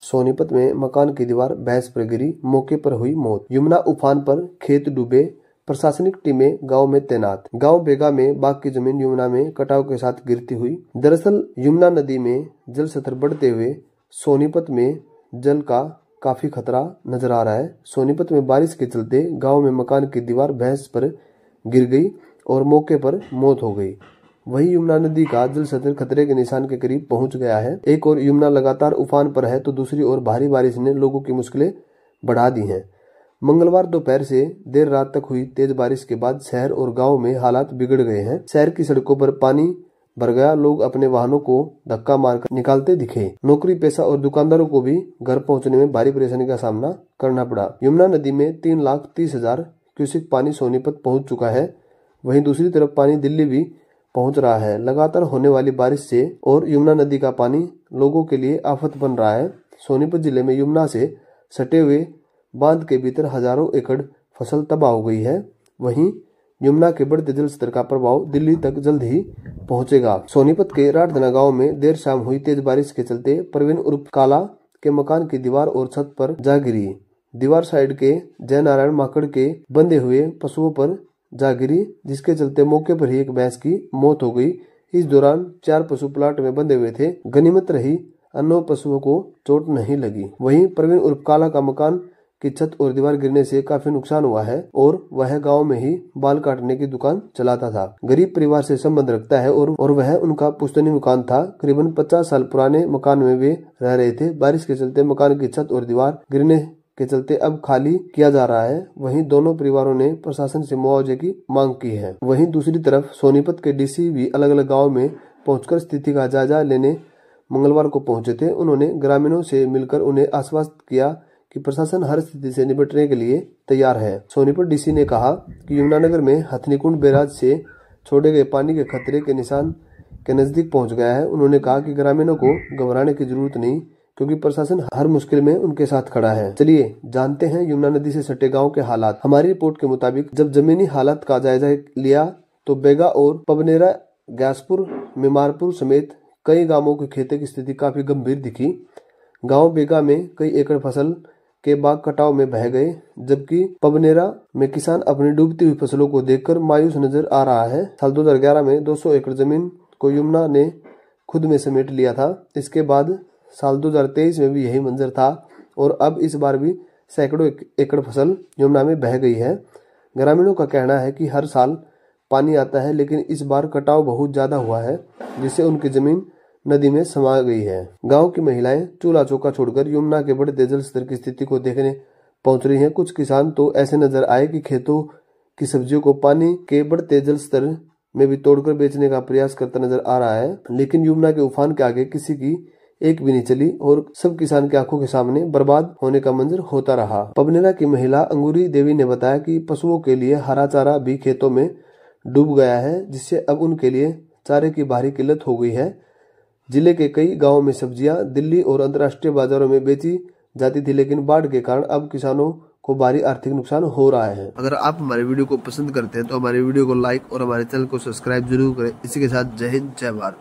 सोनीपत में मकान की दीवार भैंस पर गिरी, मौके पर हुई मौत। यमुना उफान पर, खेत डूबे, प्रशासनिक टीमें गांव में तैनात। गांव बेगा में बाग की जमीन यमुना में कटाव के साथ गिरती हुई। दरअसल यमुना नदी में जल स्तर बढ़ते हुए सोनीपत में जल का काफी खतरा नजर आ रहा है। सोनीपत में बारिश के चलते गांव में मकान की दीवार भैंस पर गिर गई और मौके पर मौत हो गई। वहीं यमुना नदी का जल स्तर खतरे के निशान के करीब पहुंच गया है। एक और यमुना लगातार उफान पर है तो दूसरी ओर भारी बारिश ने लोगों की मुश्किलें बढ़ा दी हैं। मंगलवार दोपहर से देर रात तक हुई तेज बारिश के बाद शहर और गांव में हालात बिगड़ गए हैं। शहर की सड़कों पर पानी भर गया, लोग अपने वाहनों को धक्का मारकर निकालते दिखे। नौकरी पेशा और दुकानदारों को भी घर पहुंचने में भारी परेशानी का सामना करना पड़ा। यमुना नदी में 3,30,000 क्यूसेक पानी सोनीपत पहुंच चुका है। वहीं दूसरी तरफ पानी दिल्ली भी पहुंच रहा है। लगातार होने वाली बारिश से और यमुना नदी का पानी लोगों के लिए आफत बन रहा है। सोनीपत जिले में यमुना से सटे हुए बांध के भीतर हजारों एकड़ फसल तबाह हो गई है। वहीं यमुना के बढ़ते जल स्तर का प्रभाव दिल्ली तक जल्द ही पहुंचेगा। सोनीपत के राठधना गांव में देर शाम हुई तेज बारिश के चलते प्रवीण उर्फ काला के मकान की दीवार और छत पर जा गिरी। दीवार साइड के जयनारायण माकड़ के बंधे हुए पशुओं पर जा गिरी, जिसके चलते मौके पर ही एक भैंस की मौत हो गई। इस दौरान 4 पशु प्लाट में बंधे हुए थे। गनीमत रही अन्य पशुओं को चोट नहीं लगी। वहीं प्रवीण उर्फ काला का मकान की छत और दीवार गिरने से काफी नुकसान हुआ है और वह गांव में ही बाल काटने की दुकान चलाता था। गरीब परिवार से संबंध रखता है और वह उनका पुश्तैनी मकान था। करीबन 50 साल पुराने मकान में वे रह रहे थे। बारिश के चलते मकान की छत और दीवार गिरने के चलते अब खाली किया जा रहा है। वहीं दोनों परिवारों ने प्रशासन से मुआवजे की मांग की है। वहीं दूसरी तरफ सोनीपत के डीसी भी अलग अलग गाँव में पहुंचकर स्थिति का जायजा लेने मंगलवार को पहुंचे थे। उन्होंने ग्रामीणों से मिलकर उन्हें आश्वस्त किया कि प्रशासन हर स्थिति से निपटने के लिए तैयार है। सोनीपत डीसी ने कहा कि यमुनानगर में हथनीकुंड बैराज से छोड़े गए पानी के खतरे के निशान के नजदीक पहुंच गया है। उन्होंने कहा कि ग्रामीणों को घबराने की जरूरत नहीं, क्योंकि प्रशासन हर मुश्किल में उनके साथ खड़ा है। चलिए जानते हैं यमुना नदी से सटे गाँव के हालात। हमारी रिपोर्ट के मुताबिक जब जमीनी हालात का जायजा लिया तो बेगा और पबनेरा, ग्यासपुर, मिमारपुर समेत कई गांवों के खेतों की स्थिति काफी गंभीर दिखी। गांव बेगा में कई एकड़ फसल के बाग कटाव में बह गए, जबकि पबनेरा में किसान अपनी डूबती हुई फसलों को देखकर मायूस नजर आ रहा है। साल 2011 में 200 एकड़ जमीन को यमुना ने खुद में समेट लिया था। इसके बाद साल 2023 में भी यही मंजर था और अब इस बार भी सैकड़ों एकड़ फसल यमुना में बह गई है। ग्रामीणों का कहना है कि हर साल पानी आता है, लेकिन इस बार कटाव बहुत ज्यादा हुआ है, जिससे उनकी जमीन नदी में समा गई है। गांव की महिलाएं चूल्हा चौका छोड़कर यमुना के बढ़ते जल स्तर की स्थिति को देखने पहुंच रही हैं। कुछ किसान तो ऐसे नजर आए कि खेतों की सब्जियों को पानी के बढ़ते जल स्तर में भी तोड़कर बेचने का प्रयास करता नजर आ रहा है। लेकिन यमुना के उफान के आगे किसी की एक भी नहीं चली और सब किसान की आंखों के सामने बर्बाद होने का मंजर होता रहा। पबनेरा की महिला अंगूरी देवी ने बताया कि पशुओं के लिए हरा चारा भी खेतों में डूब गया है, जिससे अब उनके लिए चारे की भारी किल्लत हो गई है। जिले के कई गांवों में सब्जियां दिल्ली और अंतर्राष्ट्रीय बाजारों में बेची जाती थी, लेकिन बाढ़ के कारण अब किसानों को भारी आर्थिक नुकसान हो रहा है। अगर आप हमारे वीडियो को पसंद करते हैं तो हमारे वीडियो को लाइक और हमारे चैनल को सब्सक्राइब जरूर करें। इसी के साथ जय हिंद, जय भारत।